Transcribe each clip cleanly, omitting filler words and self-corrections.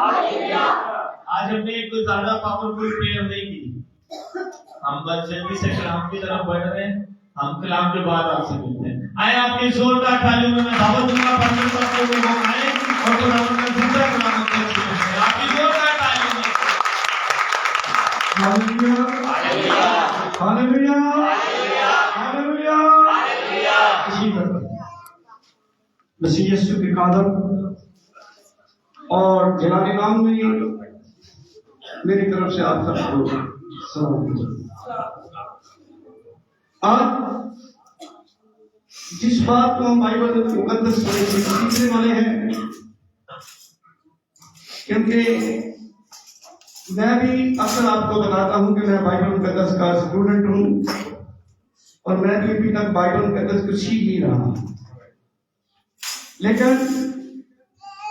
आज हमने कोई ज्यादा पावरफुल प्रेयर नहीं की, हम बस जल्दी से कलाम की तरफ बढ़ रहे हैं। हम कलाम के बाद आपसे मिलते हैं। आए आपके जोरदार तालियों में मैं दावत दूंगा पास्टर साहब को वो आए और खुदावंद का जिंदा कलाम पेश करें। आपकी जोरदार तालियों में हालेलुया हालेलुया हालेलुया हालेलुया। इसी तरह मसीह यीशु के कादर और जलाली नाम में मेरी तरफ से आप सबको सलाम। आज जिस बात को हम बाइबल मुकद्दस से सीखने वाले हैं, क्योंकि मैं भी अक्सर आपको बताता हूं कि मैं बाइबल मुकद्दस का स्टूडेंट हूं और मैं भी अभी तक बाइबल मुकद्दस को सीख ही रहा हूं, लेकिन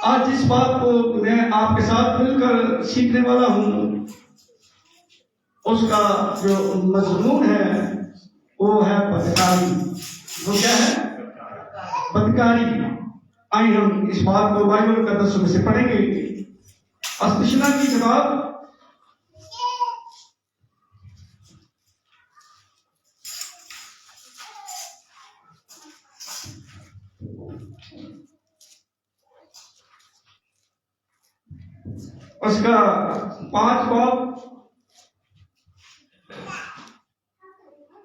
आज जिस बात को मैं आपके साथ मिलकर सीखने वाला हूं उसका जो मजमून है वो है बदकारी। वो क्या है? बदकारी। आइए हम इस बात को बाइबल मुकद्दस में से पढ़ेंगे। अस्तिशना की किताब उसका 5 बाब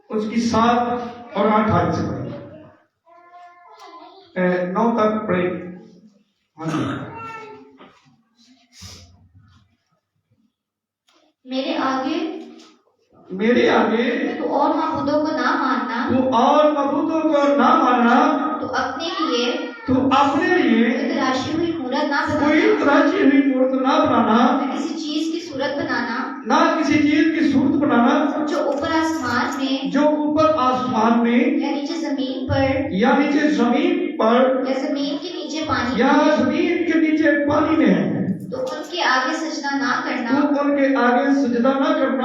उसकी 7 और 8 आयत से पढ़े, 9 तक पढ़े। मेरे आगे तू और मबूदों को ना मानना, तू अपने लिए कोई तराशी हुई मूरत ना बनाना, न किसी चीज की सूरत बनाना जो ऊपर आसमान में या नीचे जमीन पर या जमीन जमीन के नीचे पानी में है, तो उनके आगे सजदा ना करना,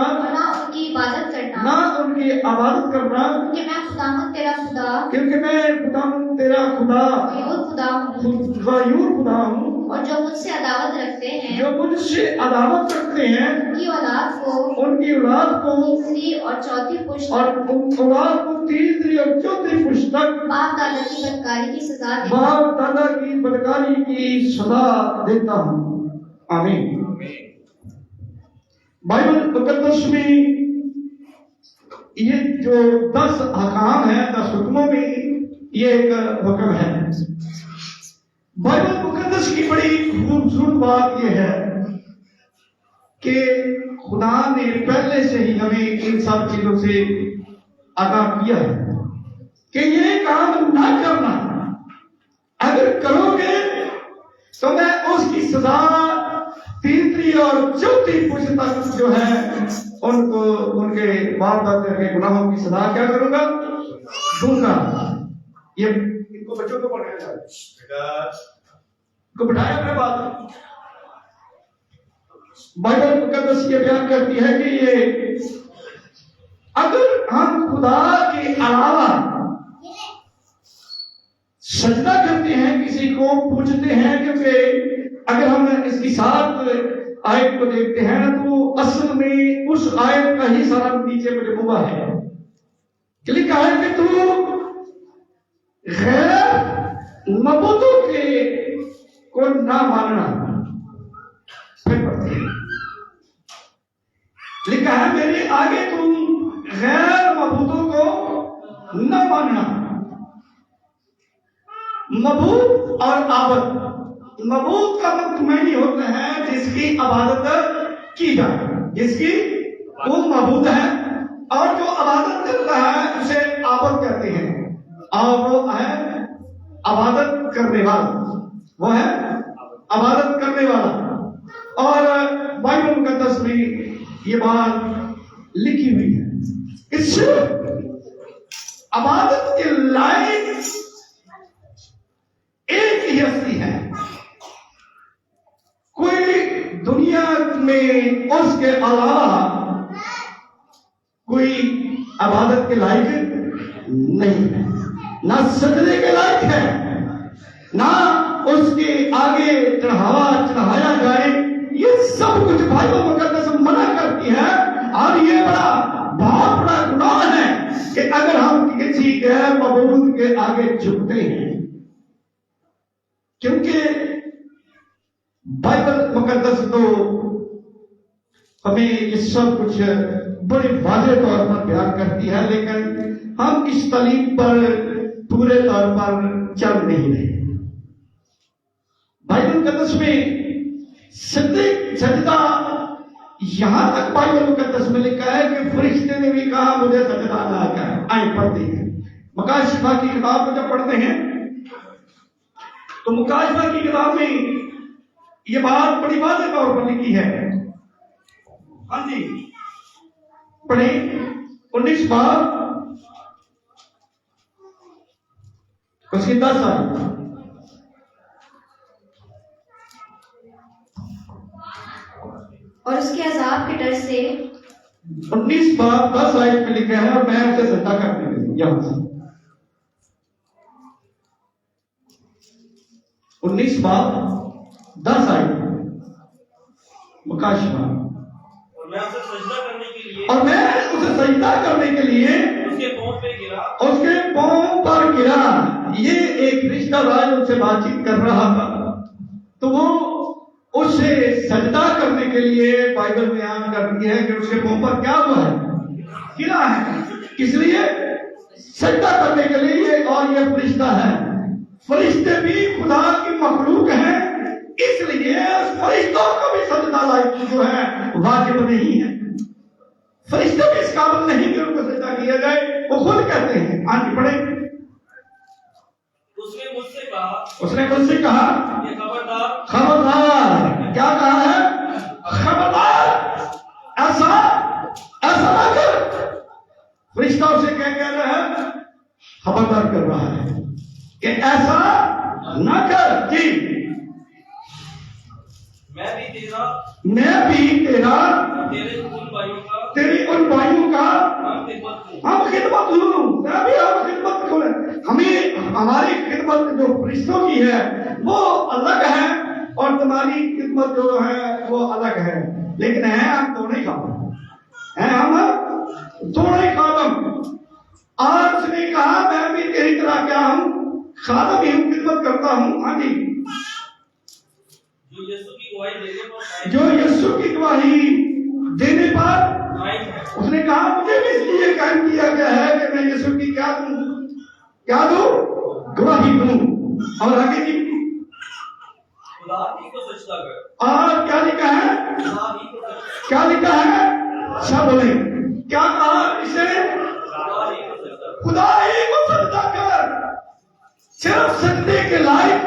और ना उनकी इबादत करना, क्योंकि मैं खुदावंद तेरा खुदा गयूर खुदा हूँ, और जो मुझसे अदावत रखते हैं उनकी उनकी औलाद को तीसरी और चौथी पुश्त और औलाद को तीसरी और चौथी पुश्त तक बाप दादा की बदकारी की सजा देता हूँ। आमीन। बाइबल मुकद्दस में ये जो 10 अहकाम है, 10 हुक्मों में ये एक हुक्म है। बाइबल मुकद्दस की बड़ी खूबसूरत बात यह है कि खुदा ने पहले से ही हमें इन सब चीजों से आगाह किया है कि ये काम ना करना, अगर करोगे तो मैं उसकी सजा तीसरी और चौथी पुश्त तक जो है उनको उनके बाप दादा के गुनाहों की सजा क्या करूंगा? दूंगा। ये इनको बच्चों को पढ़ाया जाए, इनको बिठाया अपने बात। बाइबल मुकद्दस ये बयान करती है कि ये अगर हम खुदा के अलावा सजदा करते हैं, किसी को पूजते हैं, क्योंकि अगर हम इसकी 7 आयत को देखते हैं तो असल में उस आयत का ही सारा नीचे मजमूआ है। लिखा है कि तू गैर मबूदों के को ना मानना। फिर लिखा है मेरे आगे तुम गैर मबूदों को न मानना। मबूद और आबद, मबूद का मतलब होते हैं जिसकी इबादत की जाए, जिसकी वो मबूद है, और जो इबादत करता है उसे आबद कहते हैं, और वो है इबादत करने वाला, वो है इबादत करने वाला। और बाइबल मुकद्दस में ये बात लिखी हुई है। इससे इबादत के लायक एक ही हस्ती है, कोई दुनिया में उसके अलावा कोई इबादत के लायक नहीं है, ना सजदे के लायक है, ना उसके आगे चढ़ाया जाए बाइबल मुकद्दस मना करती है। और ये बहुत बड़ा गुनाह है कि अगर हम किसी गैर मबूद के आगे झुकते हैं, क्योंकि बाइबल मुकद्दस तो हमें ये सब कुछ बड़े वादे तौर पर बयान करती है, लेकिन हम इस तालीम पर पूरे तौर पर चल नहीं रहे। बाइबल मुकद्दस में सजदा, यहां तक बाइबल मुकद्दस में लिखा है कि फरिश्ते ने भी कहा मुझे सजदा ना कर। आए पढ़ते हैं मुकाशिफा की किताब को जब पढ़ते हैं तो मुकाशिफा की किताब में ये बात बड़ी वाज़ेह तौर पर लिखी है। हाँ जी, पढ़े 19 बाब उसकी 10 आयत। और उसके अजाब के डर से 19 बाब 10 आयत में लिखा है, और मैं उसे सजदा करने के लिए यहां से 19 बाब 10 आयत मुकाशिफा। और मैं उसे सजदा करने के लिए और मैं उसे सजदा करने के लिए उसके पांव पे गिरा। उसके पांव पर गिरा। ये एक रिश्तेदार उनसे बातचीत कर रहा था, तो वो उसे सजदा करने के लिए बाइबल में बयान करती है कि उसके पांव पर क्या हुआ है, गिरा है। किस लिए? सजदा करने के लिए। और ये फरिश्ता है, फरिश्ते भी खुदा की मखलूक है, इसलिए फरिश्तों को भी सजदा लायक जो है वाजिब नहीं है। फरिश्ते भी इस काबिल नहीं कि उनको सजदा किया जाए, वो खुद कहते हैं। आगे पढ़े। उसने मुझसे कहा ये खबरदार खबरदार। क्या कहा है? खबरदार, ऐसा ना कर। फरिश्ता उसे क्या कह रहा है? खबरदार कर रहा है कि ऐसा ना कर। जी, मैं भी तेरा तेरे उन भाइयों का हम खिदमत हूँ। मैं भी हम खिदमत करूँ। हमें हमारी खिदमत जो फरिश्तों की है वो अलग है, और तुम्हारी खिदमत जो है वो अलग है, लेकिन है हम दोनों ही खादम हैं, हम दोनों ही खादम। और उसने कहा मैं भी तेरी तरह क्या हूँ, खादम ही हूँ, खिदमत करता हूँ। हाँ जी, जो यीशु की गवाही देने पर जो यीशु की गवाही देने पर उसने कहा मुझे भी इसलिए कायम किया गया है कि मैं यीशु की क्या दूं, गवाही दूं। और आगे जी, खुदा ही को सजदा कर। और क्या लिखा है? खुदा ही को सजदा कर। क्या लिखा है? सब बोले क्या कहा इसे? खुदा ही को सजदा कर। खुदा ही को सजदा कर। सिर्फ सजदे के लायक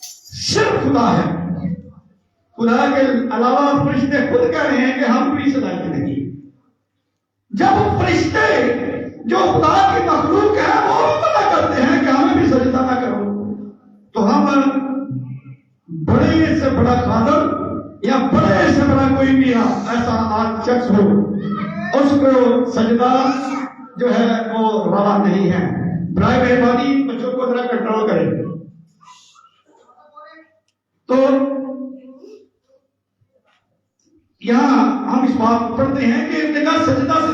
सिर्फ खुदा है। खुदा के अलावा फरिश्ते खुद कह रहे हैं कि हम भी सजदा नहीं। जब फरिश्ते जो खुदा की मखलूक है वो भी मना करते हैं कि हमें भी सजदा ना करो, तो हम बड़े से बड़ा खादम या बड़े से बड़ा कोई भी ऐसा आज शख्स हो, उसको सजदा जो है वो रवा नहीं है। बराए मेहरबानी बच्चों को जरा कंट्रोल करें। तो यहां हम इस बात को पढ़ते हैं कि निगाह सजदा से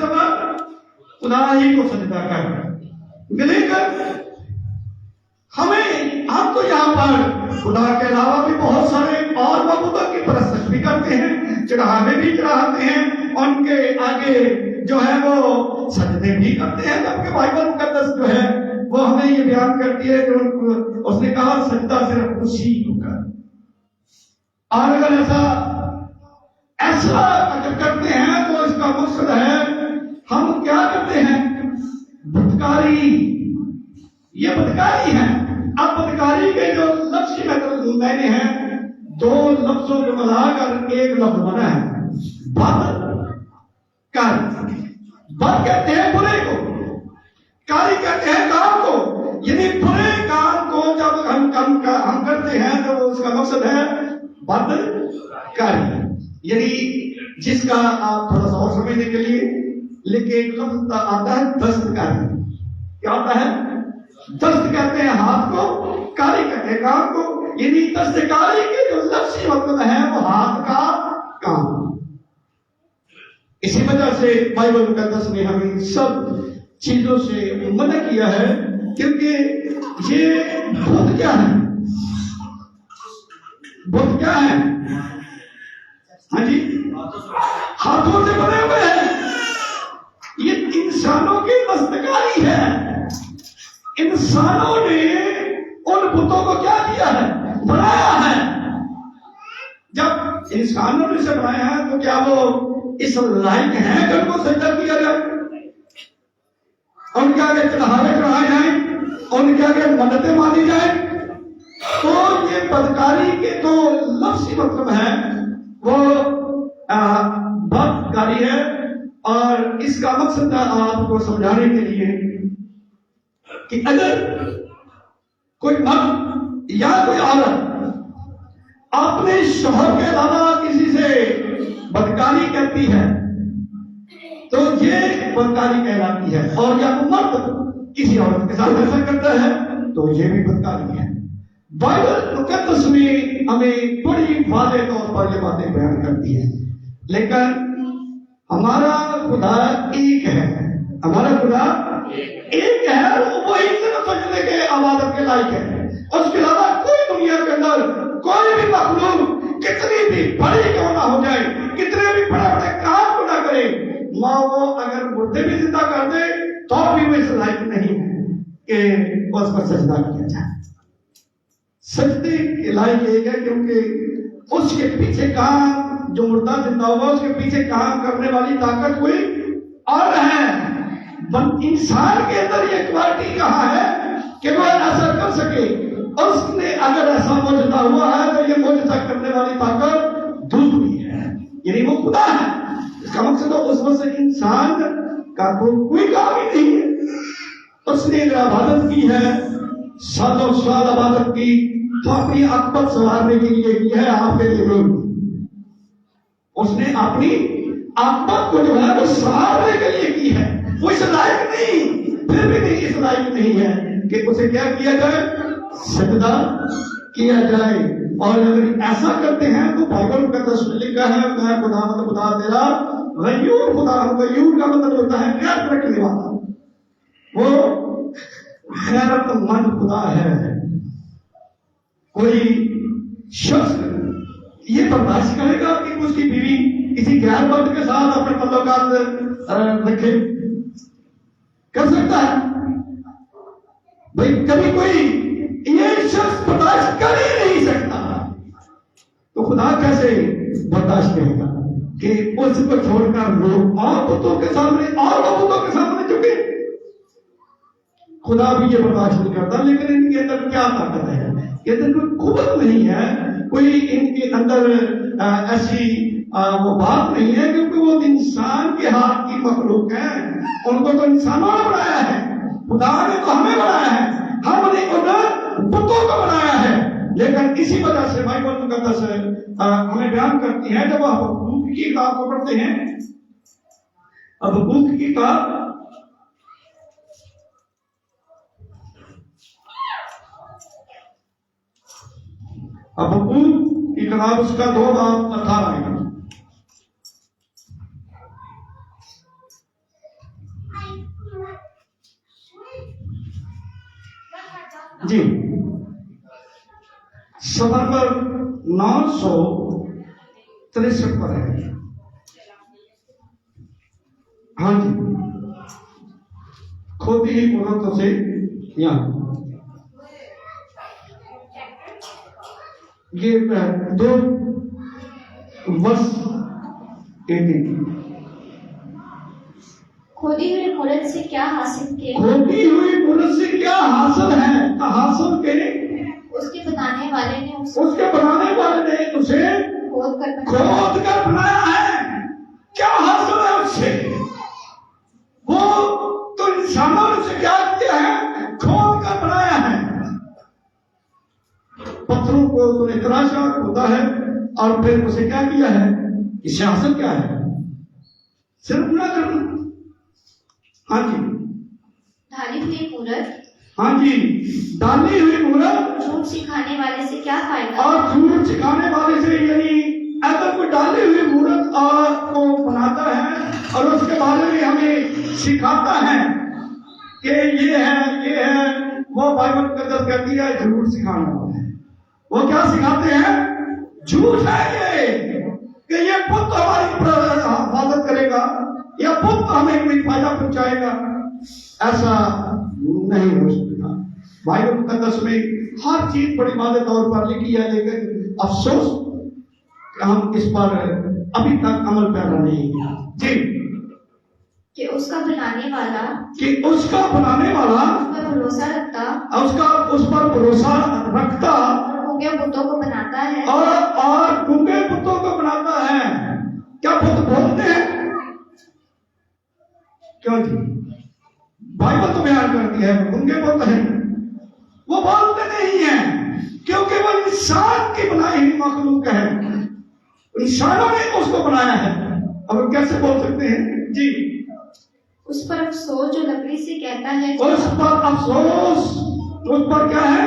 खुदा ही को सजदा कर। लेकिन हम तो यहाँ पर खुदा के अलावा भी बहुत सारे और मबूदों की परस्तिश भी करते हैं, चढ़ावे भी चढ़ाते हैं, उनके आगे जो है वो सजदे भी करते हैं। जबकि बाइबल मुकद्दस जो है वो हमें ये बयान करती है कि उसने कहा सजदा सिर्फ उसी को कर। और अगर ऐसा अगर करते हैं तो इसका मकसद है हम क्या करते हैं? बदकारी। ये बदकारी है। अब बदकारी के जो लफ्ज़ मैंने हैं, दो लफ्जों को मिलाकर एक लफ्ज बना है बदकार। बद कहते हैं बुरे को, कारी कहते हैं काम को। यानी बुरे काम को जब हम करते हैं तो उसका मकसद है बदकारी। यानी जिसका आप थोड़ा सा और समझने के लिए लेकिन एक लफ्ज आता है दस्तकारी। क्या आता है? दस्त कहते हैं हाथ को, कारी कहते हैं काम को। यानी दस्तकारी के जो लफ्ज़ी मतलब है वो हाथ का काम। इसी वजह से बाइबल मुकद्दस ने हमें सब चीजों से मना किया है, क्योंकि ये बुत क्या है? बुत क्या है? हाँ जी, हाथों से बने हुए हैं। ये इंसानों की दस्तकारी है। इंसानों ने उन बुतों को क्या किया है? बनाया है। जब इंसानों ने इसे बनाया है तो क्या वो इस लायक है कि उनको सजदा किया जाए, उनके आगे चढ़ावे चढ़ाए जाए, उनके आगे मन्नतें मानी जाए? तो ये बदकारी के तो लफ्ज़ी मतलब है वो बदकारी है। और इसका मकसद है आपको समझाने के लिए कि अगर कोई मर्द या कोई औरत अपने शौहर के अलावा किसी से बदकारी करती है तो ये बदकारी कहलाती है। और या मर्द किसी औरत के साथ ऐसा करता है तो ये भी बदकारी है। बाइबल मुकद्दस में हमें बड़ी वाज़ेह तौर पर ये बातें बयान करती है। लेकिन हमारा खुदा एक है, हमारा खुदा एक है, वही सिर्फ सजदे के इबादत के लायक है। उसके अलावा कोई दुनिया के अंदर कोई भी मखलूक कितनी भी बड़ी क्यों ना हो जाए, कितने भी बड़े बड़े काम क्यों ना करे, माँ वो अगर मुर्दे भी जिंदा कर दे तो भी वो इस लायक नहीं है कि उस पर सजदा किया जाए। सजदे के लायक एक है क्योंकि उसके पीछे काम, जो मुर्दा जिंदा हुआ उसके पीछे काम करने वाली ताकत कोई और है। इंसान के अंदर ये क्वालिटी कहाँ है कि वो ऐसा कर सके? उसने अगर ऐसा मौजूदा हुआ है तो ये मौजूदा करने वाली ताकत दूसरी है, यानी वो खुदा है। इसका मकसद उस वक्त से इंसान का कोई काम ही नहीं है। उसने अगर इबादत की है, सालों साल इबादत की, तो अपनी आत्मत संवारने के लिए की है, आपके लिए नहीं। उसने अपनी आत्मा को जो है वो संवारने के लिए की है। वो इस लायक नहीं, फिर भी नहीं इस लायक नहीं है कि उसे क्या किया जाए? सजदा किया जाए। और अगर ऐसा करते हैं तो बाइबल मुकद्दस में लिखा है, मैं खुदा मतलब खुदा तेरा गयूर खुदा हूं। गयूर का मतलब होता है गैरत रखने वाला, वो गैरतमंद खुदा है। कोई शख्स ये बर्दाश्त करेगा कि उसकी बीवी किसी गैर मर्द के साथ अपने तल्लुकात रखे? कर सकता है भाई? कभी कोई ये शख्स बर्दाश्त कर ही नहीं सकता। तो खुदा कैसे बर्दाश्त करेगा कि उसको छोड़कर लोग और बुतों के सामने और बुतों के सामने झुके? खुदा भी ये बर्दाश्त नहीं करता। लेकिन इनके अंदर क्या ताकत है? इनके अंदर कोई कुव्वत नहीं है, कोई इनके अंदर ऐसी वो बात नहीं है, क्योंकि वो इंसान के हाथ की मखलूक है। उनको तो इंसानों ने बनाया है, खुदा ने तो हमें बनाया है, हमने उन बुतों को बनाया है। लेकिन इसी वजह से बाइबल मुकद्दस हमें बयान करती है, जब आप हबक्कूक की किताब को पढ़ते हैं, हबक्कूक की किताब हबक्कूक की किताब उसका 2:18 जी, सफर पर 963 पर है। हाँ जी, खोदी ही औरतों से यहाँ ये 2 वर्ष 18। खोदी हुई मूरत से क्या हासिल किए? खोदी हुई मूरत से क्या हासिल है? हासिल के उसके बनाने वाले ने उसे खोद कर बनाया है। क्या हासिल है उससे? वो तो इंसानों ने उसे क्या किया है? खोद कर बनाया है। पत्थरों को उन्होंने तराशा, खोदा है और फिर उसे क्या किया है? इससे हासिल क्या है? सिर्फ ना करना। हाँ जी, ढाली हुई मूरत। हाँ जी, डाली हुई मूरत। झूठ सिखाने वाले से क्या फायदा? और झूठ सिखाने वाले से, यानी अगर कोई डाली हुई मूरत को बनाता है सिखाता है कि ये है, वो बाइबल मुकद्दस कहती है झूठ सिखाने वाला है। वो क्या सिखाते हैं? झूठ है ये, कि ये पुत्र हमारी हिफाजत करेगा या पुत्र हमें कोई फायदा पहुंचाएगा। ऐसा नहीं हो सकता। बाइबल मुकद्दस में हर चीज बड़ी वादे तौर पर लिखी है, लेकिन अफसोस कि हम इस पर अभी तक अमल पैरा नहीं किया। जी, कि उसका बनाने वाला कि उसका बनाने वाला उस पर भरोसा रखता उस पर भरोसा रखता और गूंगे बुतों को बनाता है और गूंगे पुत्रों को बनाता है। क्या पुत्र बोलते हैं? क्यों जी? बाइबल तो बयान करती है गूंगे बोलते हैं। वो बोलते नहीं है, क्योंकि वो इंसान की बनाई हुई मखलूक है। इंसानों ने उसको बनाया है। अब वो कैसे बोल सकते हैं? जी, उस पर अफसोस जो लकड़ी से कहता है उस पर अफसोस, उस पर क्या है?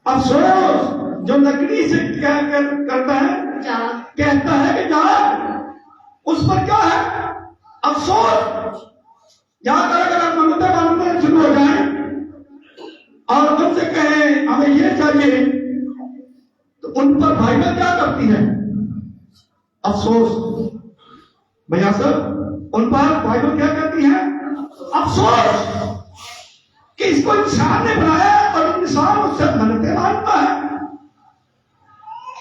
अफसोस जो लकड़ी से क्या करता है? जा कहता है कि जा, उस पर क्या है? अफसोस। जाकर अगर मनुष्य मानने शुरू हो जाए और उनसे कहें हमें ये चाहिए, तो उन पर बाइबल क्या करती है? अफसोस। भैया सर, उन पर बाइबल क्या कहती है? अफसोस कि इसको इंसान ने बनाया और इंसान उससे मन्नतें मांगता है।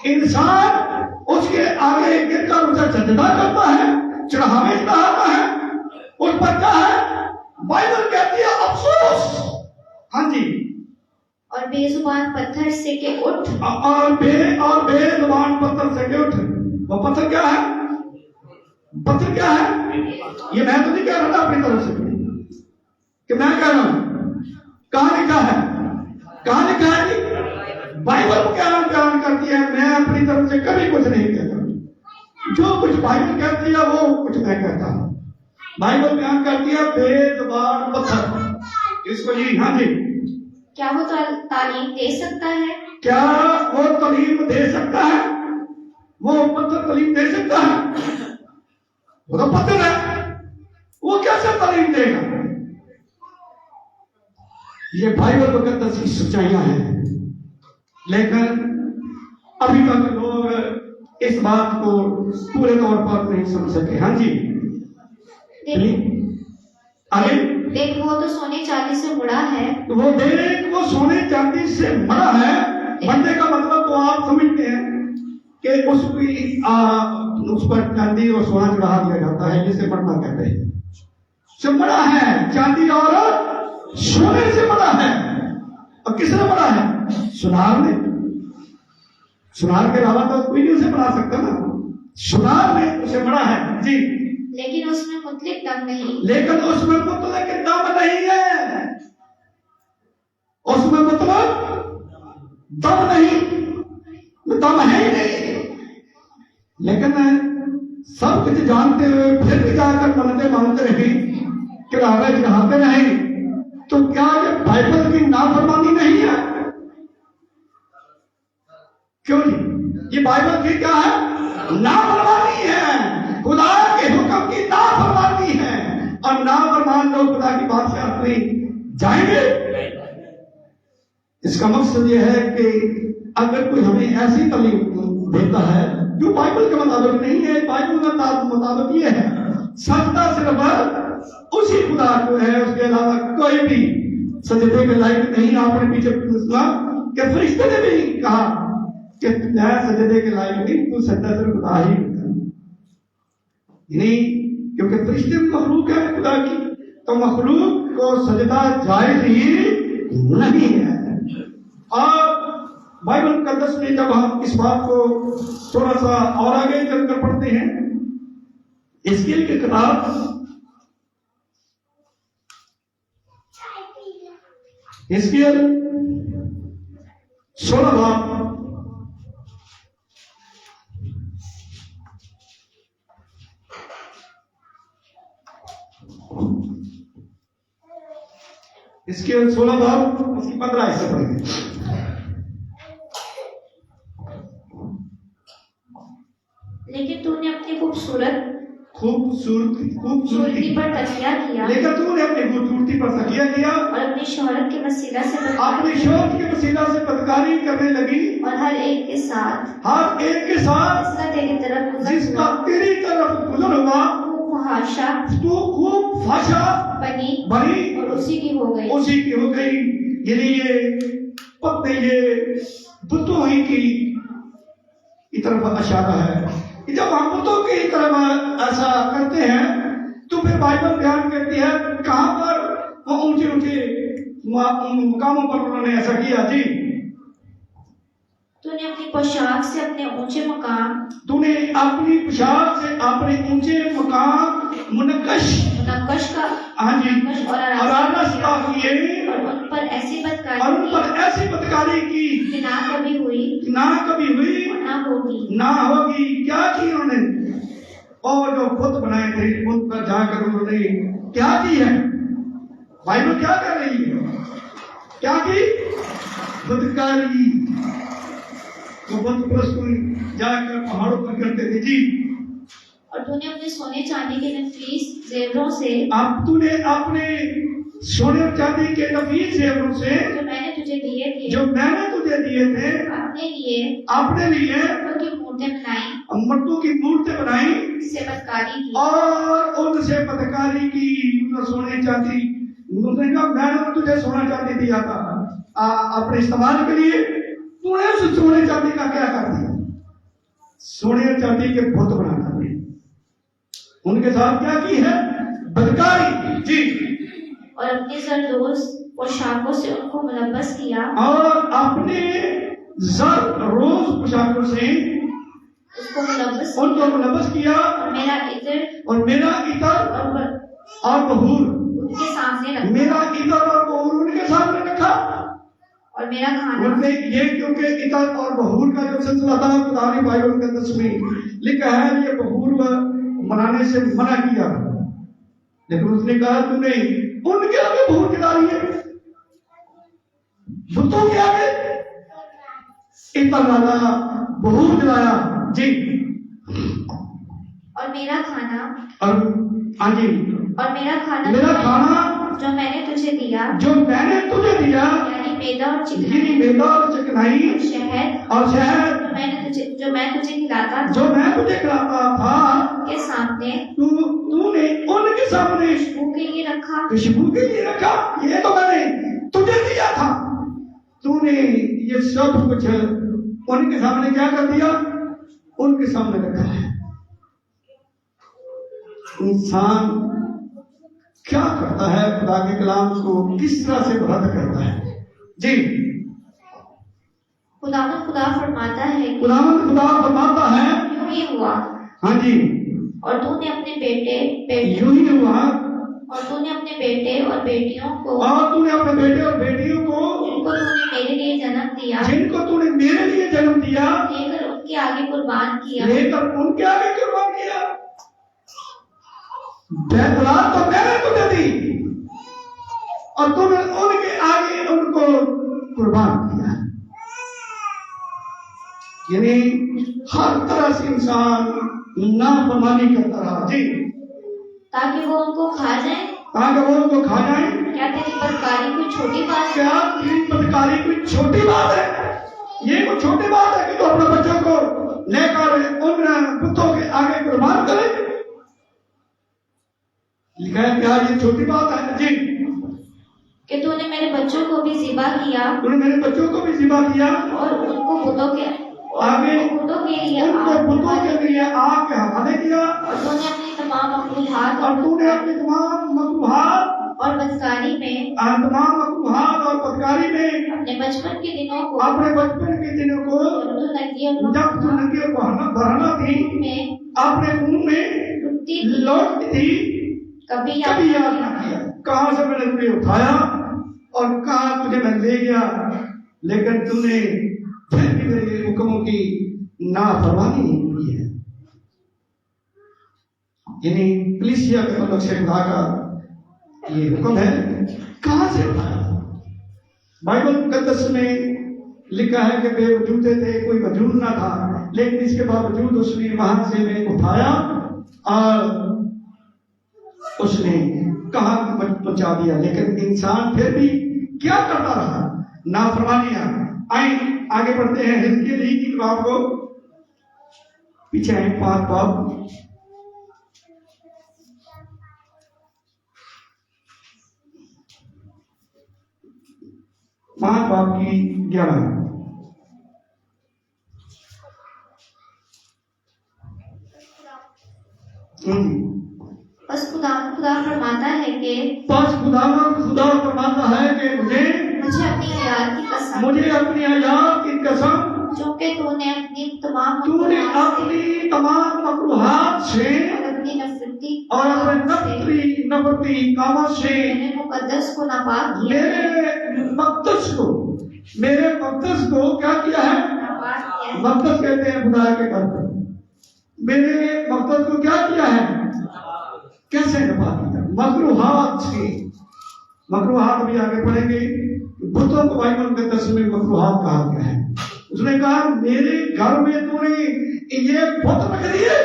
इंसान उसके आगे गिरकर उसे सजदा करता है, चढ़ावे चढ़ाता है। उन पर क्या है? बाइबल कहती है अफसोस। हाँ जी। और बेजुबान पत्थर से के उठ और बेजुबान पत्थर से के उठ। वो पत्थर क्या है? पत्थर क्या है? ये मैं तो नहीं कह रहा था अपनी तरफ से, कि मैं कह रहा हूं। कहां लिखा है? कहां लिखा है जी? बाइबल क्या बयान करती है। मैं अपनी तरफ से कभी कुछ नहीं कहता। जो कुछ बाइबल कहती है वो कुछ मैं कहता हूं। बाइबल बयान करती है बेजुबान पत्थर। इसको जी, हाँ जी, क्या वो तालीम दे सकता है? क्या वो तालीम दे सकता है? वो पत्थर तालीम दे सकता है? वो तो पत्थर है, वो कैसे तालीम देगा? ये बाइबल मुकद्दस की सच्चाइयां हैं, लेकिन अभी तक लोग इस बात को पूरे तौर पर नहीं समझ सके। हाँ जी, आगे। देख वो तो सोने चांदी से मुड़ा है। वो देख वो सोने चांदी से मरा है। मरने का मतलब तो आप समझते हैं कि उस पर चांदी और सोना चढ़ा दिया जाता है, जिसे मरना कहते हैं। जो मरा है चांदी और सोने से मरा है। और किसने मरा है? सुनार ने। सुनार के अलावा तो कोई नहीं उसे बना सकता ना। सुनार ने उसे मरा है जी। लेकिन उसमें मुतलिक दम नहीं। लेकिन उसमें मुतलक दम नहीं है। उसमें मुतलक दम नहीं, दम है ही नहीं। लेकिन सब कुछ जानते हुए फिर भी जाकर मन्नतें मांगते रहे, किराए चढ़ाते रहे, तो क्या ये बाइबल की नाफरमानी नहीं है? क्यों नहीं? ये बाइबल की क्या है? नाफरमानी है। खुदा के हुक्म की नाफरमानी है। और नाफरमान लोग खुदा की बादशाहत में जाएंगे। इसका मकसद यह है कि अगर कोई हमें ऐसी तालीम देता है जो बाइबल के मुताबिक नहीं है, बाइबल के मुताबिक ये है सजदा सिर्फ उसी खुदा को है, उसके अलावा कोई भी सजदे के लायक नहीं। आपने पीछे सुना कि फरिश्ते ने भी कहा कि मैं सजदे के लायक नहीं, तू सजदा सिर्फ खुदा ही नहीं, क्योंकि फरिश्ते मखलूक है खुदा की, तो मखलूक को सजदा जायज ही नहीं है। और बाइबल मुकद्दस में जब हम इस बात को थोड़ा सा और आगे चलकर पढ़ते हैं, हिजकिय्याह की किताब, हिजकिय्याह 16 बाब, हिजकिय्याह 16 बाब उसकी 15 हिस्से पढ़ेंगे। लेकिन तूने अपनी खूबसूरत खूबसूरती खूबसूरती पर तकिया किया लेकिन तूने अपनी खूबसूरती पर तकिया किया और अपनी शोहरत के वसीला से अपनी बदकारी शौक के वसीला से बदकारी करने लगी और हर एक के साथ हर एक के साथ जिसका तेरी तरफ गुजर जिसका हुआ तेरी तरफ गुजर हुआ वो फहाशा तू खूब फाशा बनी बनी और उसी की हो गई। उसी की हो गई। यानी ये पत्ते ये बुतों ही की तरफ इशारा है। जब हम बुतों की तरफ ऐसा करते हैं तो फिर बाइबल बयान करती है कहां पर वो ऊंचे ऊंचे मुकामों पर उन्होंने ऐसा किया। जी तूने अपनी पोशाक से अपने ऊंचे मकाम तूने अपनी पोशाक से अपने ऊंचे मकाम मुनक्कश नक्कश का हाँ जी नक्कश और और आरास्ता किए और उन पर ऐसी और बदकारी उन पर ऐसी बदकारी की कि ना कभी हुई ना कभी हुई और ना होगी। ना होगी। क्या की उन्होंने और जो खुद बनाए थे उन पर जाकर उन्होंने क्या की है। बाइबल क्या कर रही है क्या की बदकारी वो बुत प्रस्तुत जाकर पहाड़ों पर करते थे। जी और तूने अपने सोने चांदी के नफीस जेवरों से अब तूने अपने सोने और चांदी के नफीस जेवरों से जो मैंने तुझे दिए थे जो मैंने तुझे दिए थे अपने लिए अपने लिए की मूर्तें बनाई मर्दों की मूर्तें बनाई से बदकारी की और उनसे बदकारी की। उनका सोने चांदी उसने कहा मैंने तुझे सोना चांदी दिया था अपने इस्तेमाल के लिए तूने उस सोने चांदी का क्या कर दिया। सोने और चांदी के बुत बना दिए। उनके साथ क्या की है बदकारी। जी और अपनी जरदोज पोशाकों से उनको मुलब्बस किया और अपने जर रोज पोशाकों से उसको मुलब्बस उनको मुलब्बस किया और मेरा इत्र और मेरा इतर और बहूर उनके सामने रखा मेरा इतर और बहूर उनके सामने रखा। और मेरा खाना उनने ये क्योंकि इतर और बहूर का जो सिलसिला था खुदानी बाइबल के 10 लिखा है ये बहूर मनाने से मना किया लेकिन उसने कहा तूने उनके आगे बहूर गिरा रही है बुतों के आगे इतर लाया बहूर गिराया। जी और मेरा खाना और हाँ जी और मेरा मेरा खाना जो मैंने तुझे दिया जो मैंने तुझे दिया यानी मैदा और ये चिकनाई मैदा और चिकनाई और शहद और शहद जो मैं तुझे खिलाता था जो मैं तुझे खिलाता था के सामने तूने उनके सामने खुशबू के लिए रखा खुशबू के लिए रखा। ये तो मैंने तुझे दिया था तूने ये सब कुछ उनके सामने क्या कर दिया उनके सामने रखा है। इंसान क्या करता है खुदा के कलाम को किस तरह से रद्द करता है। जी खुदा फरमाता है कि खुदा फरमाता है यूं ही हुआ हाँ जी और तूने अपने बेटे यूं ही हुआ और तूने अपने बेटे और बेटियों को और तूने अपने बेटे और बेटियों को जिनको तूने मेरे लिए जन्म दिया जिनको तूने मेरे लिए जन्म दिया लेकर उनके आगे कुर्बान किया लेकर उनके आगे कुर्बान किया। औलाद तो मैंने तुझे दी और तूने उनके आगे उनको कुर्बान किया। यानी हर तरह से इंसान नाफरमानी करता रहा। जी ताकि वो उनको खा जाए। ताकि वो उनको खा जाए। क्या तेरी बदकारी कोई छोटी बात है? क्या तेरी बदकारी कोई छोटी बात है? ये कोई छोटी बात है कि तो अपने बच्चों को लेकर उन बुतों के आगे कुर्बान करे। लिखा है क्या ये छोटी बात है? जी कि तूने मेरे बच्चों को भी ज़िबा किया तूने मेरे बच्चों को भी ज़िबा किया और उनको बुतों के आगे बुतों के लिए उनको बुतों के लिए आग के हवाले किया और तूने अपनी तमाम मकरूहात और तूने अपनी तमाम मकरूहात और बदकारी में तमाम मकरूहात और बदकारी में अपने बचपन के दिनों को अपने बचपन के दिनों को जब तू नंगी और बहाना थी में अपने मुंह में लौटती थी कभी याद ना किया। कहां से मैंने तुझे उठाया और कहां तुझे मैं ले गया लेकिन तूने फिर भी मेरे हुक्मों की नाफरमानी नहीं की है। यानी कलीसिया के मतलब से खुदा का ये हुक्म है कहां से उठाया। बाइबल मुकद्दस में लिखा है कि बेवजूद थे कोई वजूद ना था लेकिन इसके बावजूद उसने वहां से मैं उठाया और उसने कहा पहुंचा दिया, लेकिन इंसान फिर भी क्या करता रहा, नाफरमानियां। आए आगे बढ़ते हैं हिजकिय्याह ही की किताब को, पीछे आए 5 बाब, की 11। बस खुदा फरमाता है कि बस खुदा फरमाता है कि मुझे अपनी हयात की कसम, मुझे अपनी हयात की कसम, जो कि तूने अपनी तमाम मकरूहात से और अपनी नफरती और अपने नफरती कामों से मेरे मुकद्दस को नापाक किया, मेरे मकदस को क्या किया है? नापाक किया। मकदस कहते हैं खुदा के घर पर। मेरे मकदस को क्या किया है? कैसे नापाक किया? मकरूहात से। मकरूहात भी आगे पढ़ेंगे। बुतों को बाइबल के तस्वीर में मकरूहात कहा गया है। उसने कहा मेरे घर में तूने ये बुत रख दिए,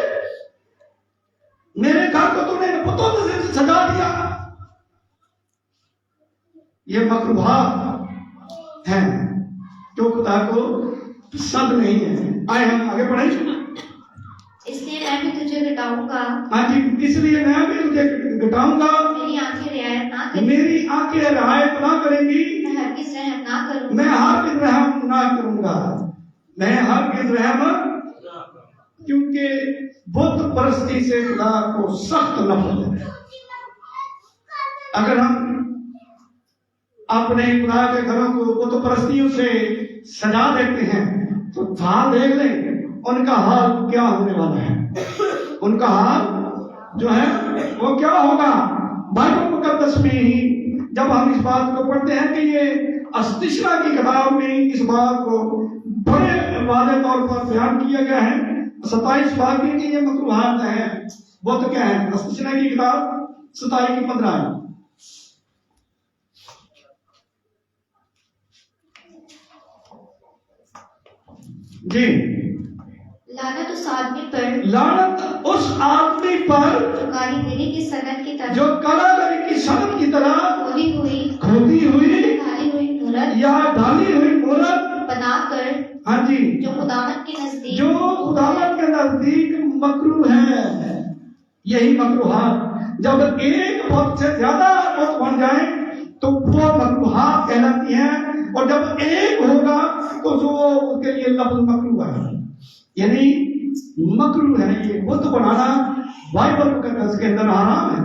मेरे घर को तूने बुतों से सजा दिया। ये मकरूहात हैं जो खुदा को पसंद नहीं है। आए हम आगे बढ़ें। इसलिए मैं भी तुझे घटाऊंगा, हाँ जी, इसलिए मैं भी तुझे घटाऊंगा, मेरी आंखें रियायत ना करेंगी, मेरी आंखें रियायत ना करेंगी, मैं हरगिज़ रहम ना करूंगा, मैं हरगिज़ रहम ना करूंगा, मैं हरगिज़ रहम, क्योंकि बुत परस्ती से खुदा को सख्त नफरत है। अगर हम अपने खुदा के घरों को बुत परस्तियों से सजा देते हैं तो हाल देख लें उनका हाल क्या होने वाला है। उनका हाल जो है वो क्या होगा। बाइबल मुकद्दस में ही जब हम इस बात को पढ़ते हैं कि ये अस्तिशरा की किताब में इस बात को बड़े वादे तौर पर बयान किया गया है। 27 बार में कि ये मकरूहात है, वो तो क्या है? अस्तिशरा की किताब 27 की 15 है जी। लानत उस आदमी पर, लानत उस आदमी पर जो कारीगरी की सनत की तरह, जो कारीगरी की सनत की तरह खोदी हुई ढाली हुई मूरत या ढाली हुई मूरत बनाकर, हाँ जी, जो खुदावंद के नजदीक, जो खुदावंद के नजदीक मकरूह है। यही मकरूहात जब एक बुत से ज्यादा बुत बन जाए तो वो मकरूहात कहलाती हैं, और जब एक होगा तो जो उसके लिए लफ्ज मकरूह है, यानी मकरूह है। ये बुत बनाना बाइबल मुकद्दस के अंदर हराम है।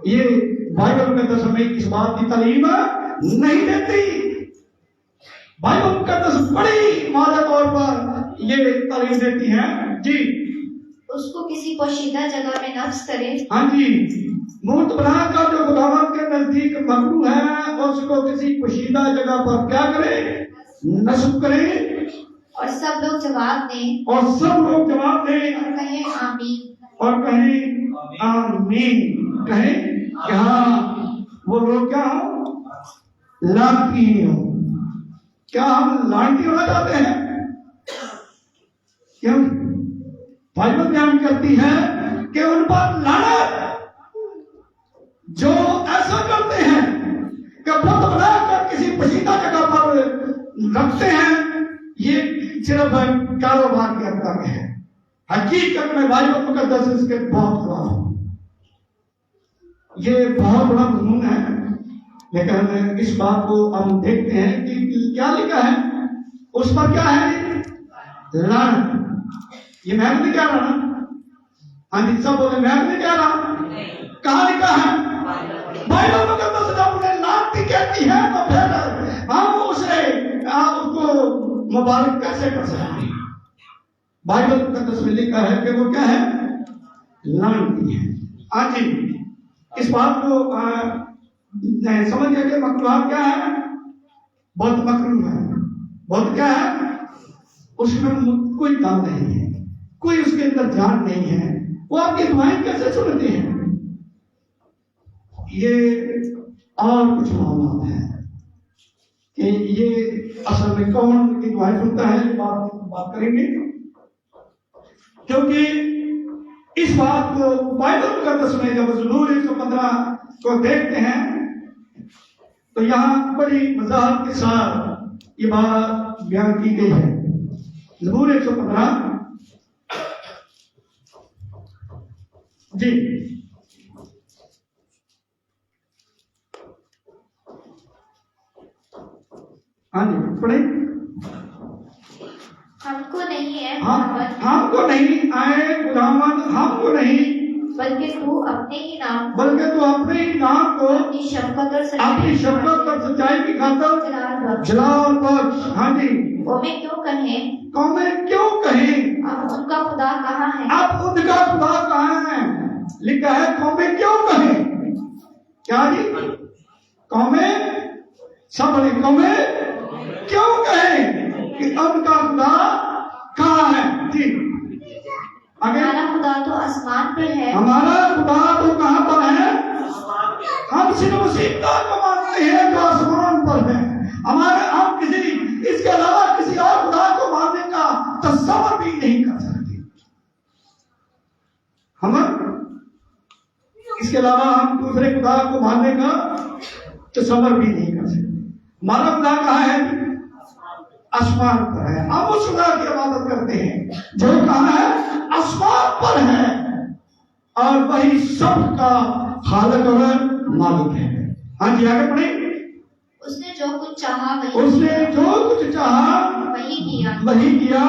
ये बाइबल मुकद्दस में इस बात की तालीम नहीं देती। बाइबल मुकद्दस बड़ी वाज़ेह तौर पर ये तालीम देती है जी। उसको किसी पोशीदा जगह में नफ्स करे, हाँ जी, मूर्त बनाकर जो खुदावंद के नजदीक मकरूह है उसको किसी पोशीदा जगह पर क्या करे? नस्ब करे। और सब लोग जवाब दें, और सब लोग जवाब दें और कहें आमीन, और कहें आमीन। कहें कि हाँ वो लोग क्या हो? लानती हो। क्या हम लानती होना चाहते हैं? क्यों? बाइबल बयान करती है कि उन पर लानत जो ऐसा करते हैं कि बुत बनाकर किसी पसीदा जगह पर रखते हैं। ये सिर्फ कारोबार के अंदर है। हकीकत में बाइबल मुकद्दस इसके बहुत खिलाफ, ये बहुत बड़ा कानून है। लेकिन इस बात को हम देखते हैं कि क्या लिखा है उस पर, क्या है? लानत। ये मैं नहीं कह रहा ना, हाँ जी, सब बोले मैं नहीं कह रहा। कहाँ लिखा है? बाइबल मुकद्दस जब उन्हें लानती कहती है तो फिर हम उसे उसको मुबारक कैसे कर सकते हैं? बाइबल मुकद्दस में लिखा है कि वो क्या है? लानती है। हाँ जी, इस बात को समझ गए कि मकरूह क्या है? बहुत मकरूह है। बहुत क्या है? उसमें कोई काम नहीं है, कोई उसके अंदर जान नहीं है। वो आपकी दुआएं कैसे सुनते हैं? ये और कुछ मामला है कि ये असल में कौन उनकी दुआएं सुनता है, बात करेंगे। क्योंकि इस बात को बाइबल मुकद्दस में जब ज़बूर 115 को देखते हैं तो यहाँ बड़ी वजाहत के साथ ये बात बयान की गई है। ज़बूर 115 जी, हाँ जी पढ़े। हमको नहीं है हाँ, हमको नहीं आए खुदावन, हमको नहीं, बल्कि तू अपने ही नाम बल्कि तू अपने ही नाम को अपनी शफकत और अपनी शफकत और सच्चाई की खातिर जलाल बख्श। हाँ जी, कौमें क्यों कहें, कौमें क्यों कहें, अब उनका खुदा कहाँ है। अब उनका खुदा कहाँ है। लिखा है कौमें क्यों कहें, क्या जी, कौमें, सब बड़े कौमें क्यों कहें कि उनका खुदा कहाँ है। जी आगे, हमारा खुदा तो आसमान पर है, हमारा खुदा तो कहाँ पर है। हम सिर्फ उसी खुदा को मानते हैं जो आसमान पर है। हमारे हम किसी इसके अलावा किसी और खुदा को मानने का तस्वर भी नहीं कर सकते। हम इसके अलावा हम दूसरे खुदा को मानने का तस्वर भी नहीं कर सकते। हमारा खुदा कहाँ है, आसमान पर है। हम उस खुदा की इबादत करते हैं जो कहाँ है, आसमान पर है, और वही सबका खालिक और मालिक है। हाँ जी आगे पढ़े। उसने जो कुछ चाहा उसने जो कुछ चाहा वही किया, वही किया।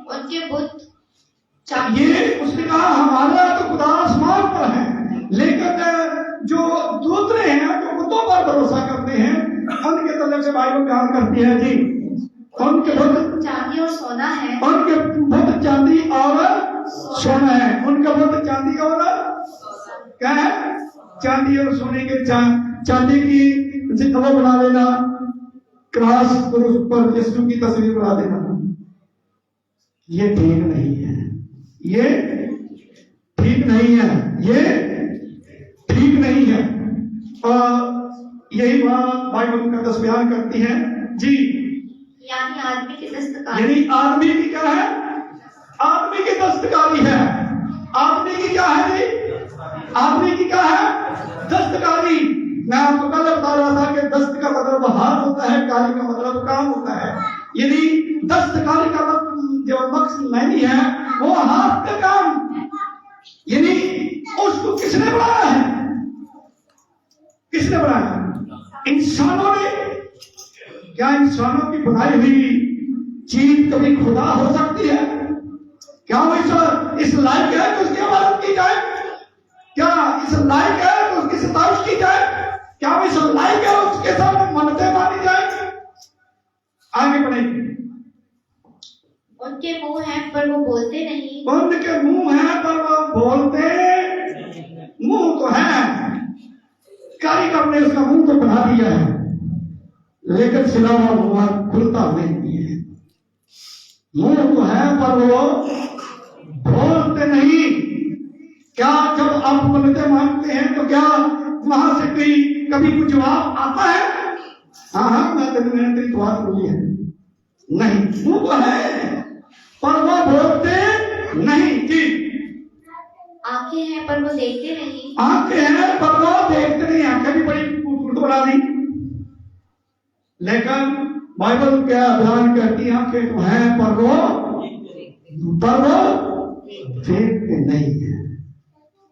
उनके बुत ये उसने कहा हमारा तो खुदा आसमान पर है, लेकिन जो दूसरे हैं जो बुतों पर भरोसा करते हैं उनके तरफ से बाइबल बयान करती है जी, उनके बुत चांदी और सोना है, उनके बुत चांदी और सोना है। उनका बुत चांदी और क्या है, चांदी और सोने के चांदी की वो बना देना, क्रॉस पर यीशु की तस्वीर बना देना, ये ठीक नहीं है, ये ठीक नहीं है, ये ठीक नहीं है। और यही बात बाइबल मुकद्दस बयान करती है जी। यानी आदमी की दस्तकारी, यानी आदमी की क्या है, आदमी की दस्तकारी है। आदमी की क्या है जी, आदमी की क्या है, दस्तकारी। मैं आपको कल बता रहा था कि दस्त का मतलब हाथ होता है, कारी का मतलब काम होता है। यदि दस्तकारी का जो मकसद नहीं है वो हाथ का काम, यानी उसको किसने बनाया है, किसने बनाया, इंसानों ने। क्या इंसानों की बनाई हुई चीज कभी खुदा हो सकती है? क्या वो इस लायक है कि उसकी इबादत की जाए? क्या इस लायक है कि उसकी सिफारिश की जाए? क्या वो इस लायक है उसके सामने मन्नतें मानी जाए? आगे बढ़ेंगे। उनके मुंह हैं पर वो बोलते नहीं, उनके मुंह हैं पर वो बोलते, मुंह तो है, कारीगर ने उसका मुंह तो बना दिया है, लेकिन सिलावा हुआ खुलता नहीं है। मुंह तो है पर वो बोलते नहीं। क्या जब आप मन्नतें मांगते हैं तो क्या वहां से कभी कुछ जवाब आता है? हाँ मैंने तेरी दुआ सुनी है, नहीं, मुंह तो है पर वो बोलते नहीं जी। आंखें हैं पर वो देखते नहीं, आंखें हैं पर वो देखते नहीं। आंखें भी बड़ी खूबसूरत बना दी, लेकिन बाइबल क्या बयान करती है, आंखें तो हैं पर वो देखते नहीं है,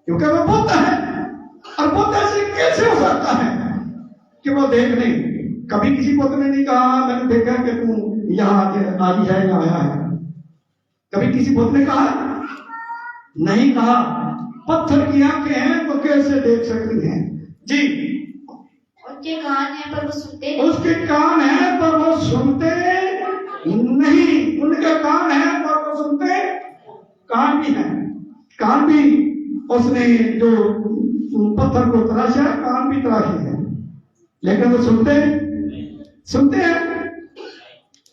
क्योंकि वो बुत है। और बुत ऐसे कैसे हो सकता है कि वो देख नहीं? कभी किसी बुत ने नहीं कहा मैंने देखा कि तू यहाँ आई है या आया है? कभी किसी बुत ने कहा? नहीं कहा। पत्थर की आंखें हैं तो कैसे देख सकती हैं जी। उनके कान हैं पर वो सुनते नहीं, उसके कान हैं पर वो सुनते नहीं। उनके कान हैं पर वो सुनते, कान भी हैं, कान भी उसने जो पत्थर को तराशा, कान भी तराशे हैं, लेकिन वो सुनते हैं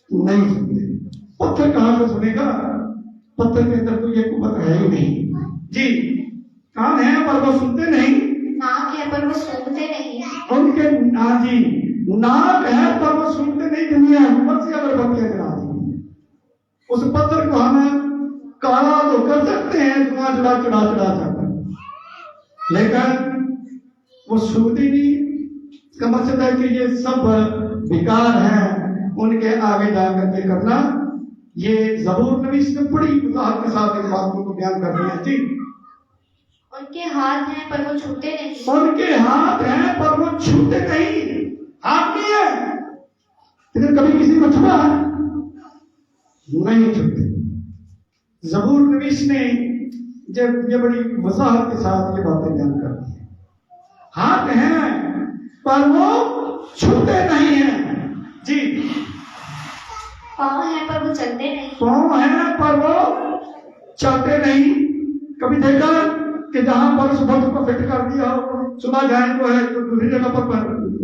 नहीं सुनते। पत्थर कहां से सुनेगा? पत्थर के अंदर तो ये कुवत है ही नहीं जी। कान है पर वो सुनते नहीं, नाक है पर वो सूंघते नहीं, उनके हाँ जी, नाक है पर वो सुनते नहीं। दुनिया ऊपर से अगर बत्तियां जला दी, उस पत्थर को हम काला तो कर सकते हैं, धुआं चढ़ा सकते, लेकिन वो सूदी नहीं। इसका मकसद है कि ये सब बेकार हैं, उनके आगे जा करके करना। ये ज़बूर नबी ने बड़ी वजाहत के साथ इस बात को बयान कर दिया। जी, उनके हाथ हैं पर वो छूते नहीं। उनके हाथ हैं पर वो छूते नहीं। हाथ नहीं है, लेकिन कभी किसी को छुआ है? नहीं छूते। ज़बूर नबी ने जब ये बड़ी वजाहत के साथ ये बातें बयान कर दी। हाथ हैं पर वो छूते नहीं हैं। जी, पाँव हैं पर वो चलते नहीं। पाँव हैं पर वो चलते नहीं। कभी देखा कि जहां पर उस वक्त को फिट कर दिया हो, सुबह जाए तो है तो दूसरी जगह पर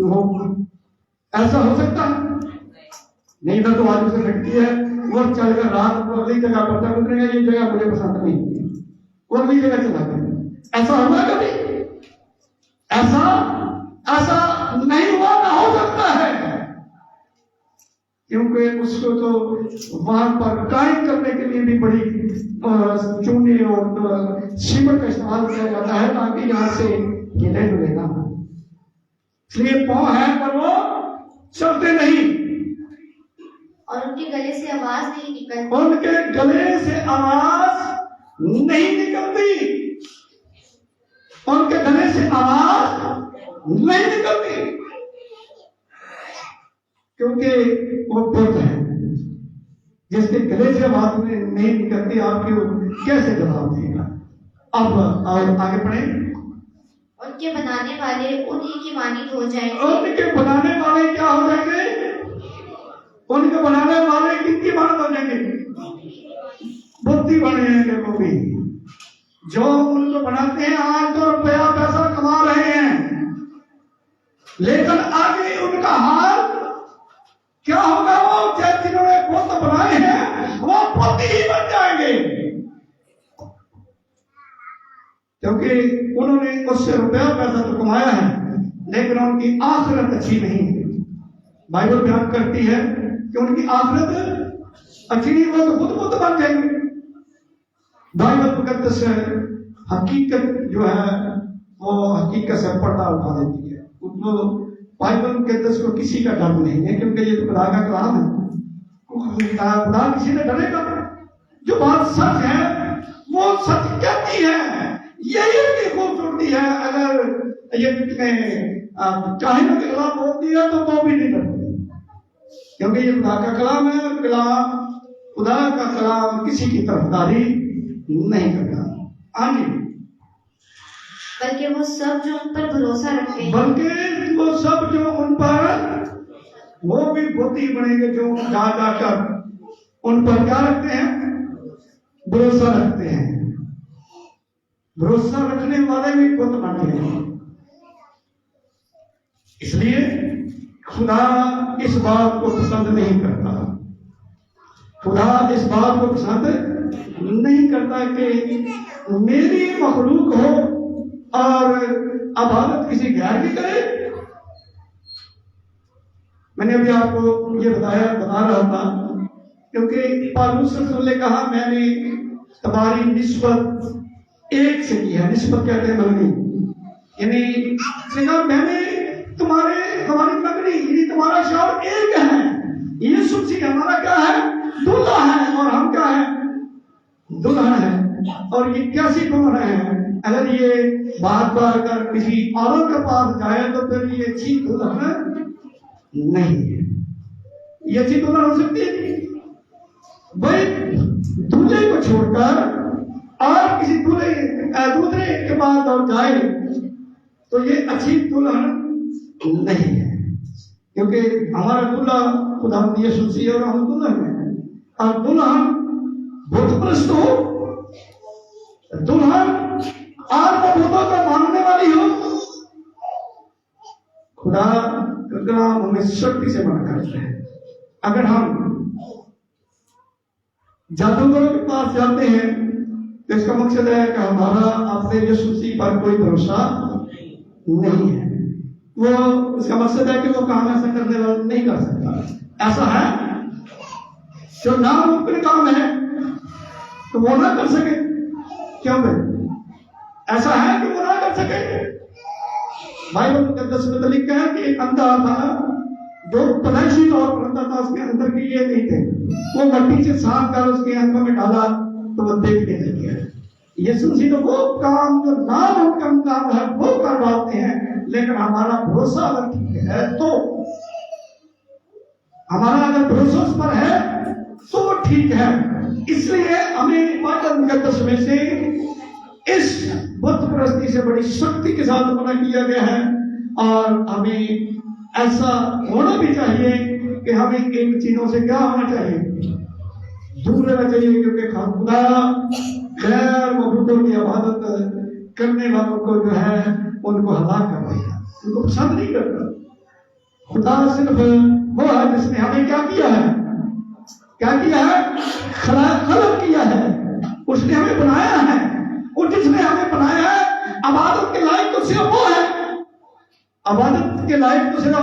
हो, ऐसा हो सकता है? नहीं था तो आज उसे फिटती है, वो चलकर रात को अगली जगह पर तक उतरेगा, ये जगह मुझे पसंद नहीं, वो अगली जगह चला गया। ऐसा हुआ कभी? ऐसा नहीं हुआ, ना हो सकता है, क्योंकि उसको तो वहां पर कायम करने के लिए भी बड़ी चूने और सीमेंट का इस्तेमाल किया जाता है ताकि यहाँ से हिले डुले ना। इसलिए पाँव है पर वो चलते नहीं। और उनके गले से आवाज नहीं निकलती। उनके गले से आवाज नहीं निकलती। उनके गले से आवाज नहीं निकलती, क्योंकि वो बुद्ध है। जिसके गले से आवाज नहीं निकलती, आपके कैसे जवाब देगा? अब और आगे बढ़े। उनके बनाने वाले उन्हीं की मानित हो जाएंगे। उनके बनाने वाले क्या हो जाएंगे? उनके बनाने वाले किनकी मानत हो जाएंगे? बुद्धि बनेंगे वो भी। जो उनको बनाते हैं आज तो रुपया पैसा कमा रहे हैं, लेकिन आगे उनका हाल क्या होगा? वो जैसे जिन्होंने बुत बनाए हैं वो बुद्धि ही बन जाएंगे, क्योंकि उन्होंने उससे रुपया पैसा तो कमाया है, लेकिन उनकी आखिरत अच्छी नहीं है। बाइबल बयान करती है कि उनकी आखिरत अच्छी नहीं, वो तो बुत बन जाएंगे। बाइबल मुकद्दस हकीकत जो है वो हकीकत से पर्दा उठा देती है। उसको बाइबल मुकद्दस को किसी का डर नहीं है, क्योंकि ये तो खुदा का कलाम है। खुदा किसी ने डरेगा? जो बात सच है वो सच कहती है, यही उसकी खूबसूरती है। अगर ये काहिनों के खिलाफ बोलती है तो वो भी नहीं डरती, क्योंकि ये खुदा का कलाम है। खुदा का कलाम किसी की तरफदारी नहीं करता। हाँ जी, बल्कि वो सब जो उन पर भरोसा रखते हैं, बल्कि वो सब जो उन पर, वो भी बुद्धि बनेंगे जो जा जाकर उन पर क्या रखते हैं? भरोसा रखते हैं। भरोसा रखने वाले भी बुद्ध बनते हैं। इसलिए खुदा इस बात को पसंद नहीं करता। खुदा इस बात को पसंद नहीं करता कि मेरी मखलूक हो और इबादत किसी गैर की करे। मैंने अभी आपको ये बता रहा था, क्योंकि पौलुस रसूल ने कहा मैंने तुम्हारी निस्बत एक से की है। निस्बत कहते हैं मंगनी, यानी मैंने तुम्हारी मंगनी यानी तुम्हारा शौर एक है। यीशु मसीह हमारा क्या है? दूल्हा है, और हम क्या है? दुल्हन है। और ये कैसी दुल्हन है? अगर ये बार बार अगर किसी औरत के पास जाए तो फिर ये अच्छी दुल्हन नहीं है। ये अच्छी दुल्हन हो सकती है भाई? दूल्हे को छोड़कर और किसी दूसरे के पास और जाए तो ये अच्छी दुल्हन नहीं है, क्योंकि हमारा दूल्हा खुदा यीशु मसीह और हम दुल्हन है। और दुल्हन बुतप्रस्त हो, दुल्हन और वो बुतों को मानने वाली हो। खुदा का कलाम हमें शक्ति से मना करता है। अगर हम जादूगरों के पास जाते हैं तो इसका मकसद है कि हमारा अपने यीशु मसीह पर कोई भरोसा नहीं है। वो इसका मकसद है कि वो काम ऐसा करने वाला नहीं कर सकता। ऐसा है जो नामुमकिन काम है तो वो ना कर सके? क्यों भाई, ऐसा है कि वो ना कर सके? बाइबल मुकद्दस में तो लिखा है कि एक अंधा था जो पैदाइशी तौर पर अंधा था, उसके अंदर के ये नहीं थे, वो मट्टी से साफ कर उसके आंखों में डाला तो वो देखने लग गया। यीशु मसीह तो वो काम जो नामुमकिन काम है वो करवाते हैं, लेकिन हमारा भरोसा अगर ठीक है तो, हमारा अगर भरोसा उस पर है तो वो ठीक है। इसलिए हमें बाइबल मुकद्दस में से इस बुत परस्ती से बड़ी शक्ति के साथ मना किया गया है, और हमें ऐसा होना भी चाहिए कि हमें इन चीजों से क्या होना चाहिए, दूर रहना चाहिए, क्योंकि खुदा गैर मबूदों की इबादत करने वालों को जो है उनको हलाक कर देगा, उनको पसंद नहीं करता। खुदा सिर्फ वो है जिसने हमें क्या किया है, क्या किया है, खलक किया है, उसने हमें बनाया है, और जिसने हमें बनाया है इबादत के लायक तो सिर्फ वो है, इबादत के लायक तो सिर्फ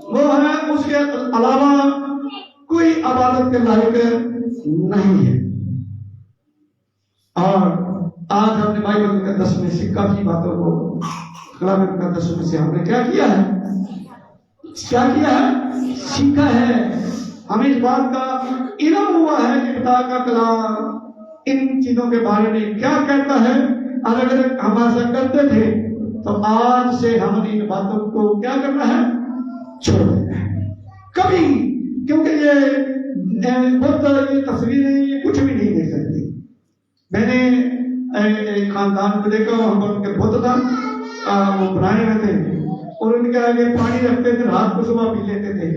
वो है, उसके अलावा कोई इबादत के लायक नहीं है। और आज हमने बाइबल मुकद्दस में से काफी बातों को, कलाम मुकद्दस में से हमने क्या किया है, क्या किया है, सीखा है। हमें इस बात का इल्म हुआ है कि खुदा का कलाम इन चीजों के बारे में क्या कहता है, और अगर हम ऐसा करते थे तो आज से हमने इन बातों को क्या करना है, छोड़ देना है कभी, क्योंकि ये तस्वीरें ये कुछ भी नहीं दे सकती। मैंने एक खानदान को देखा, हम उनके बुत था, वो बनाए हुए थे और उनके आगे पानी रखते थे, रात को सुबह पी लेते थे।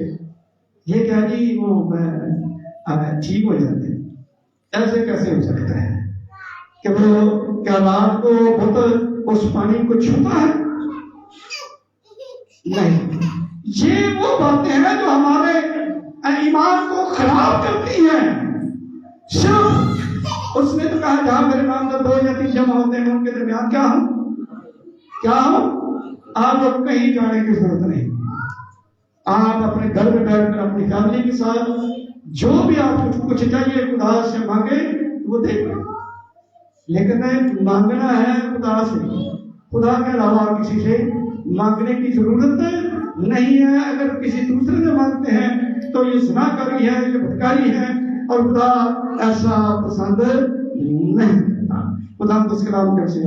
ये क्या जी, वो ठीक हो जाते, ऐसे कैसे हो सकता है कि वो क्या रात को बुत उस पानी को छूता है? नहीं, ये वो बातें हैं जो हमारे ईमान को खराब करती हैं। सिर्फ उसने तो कहा जहां मेरे नाम में 2 या 3 जमा होते हैं उनके दरमियान क्या हो, आप लोग कहीं जाने की जरूरत नहीं, आप अपने घर में बैठकर अपनी फैमिली के साथ जो भी आपको कुछ चाहिए खुदा से मांगे वो देगा, लेकिन मांगना है खुदा से, खुदा के अलावा किसी से मांगने की जरूरत नहीं है। अगर किसी दूसरे से मांगते हैं तो ये ज़िनाकारी है, ये बदकारी है, और खुदा ऐसा पसंद नहीं करता। खुदा उसके नाम कैसे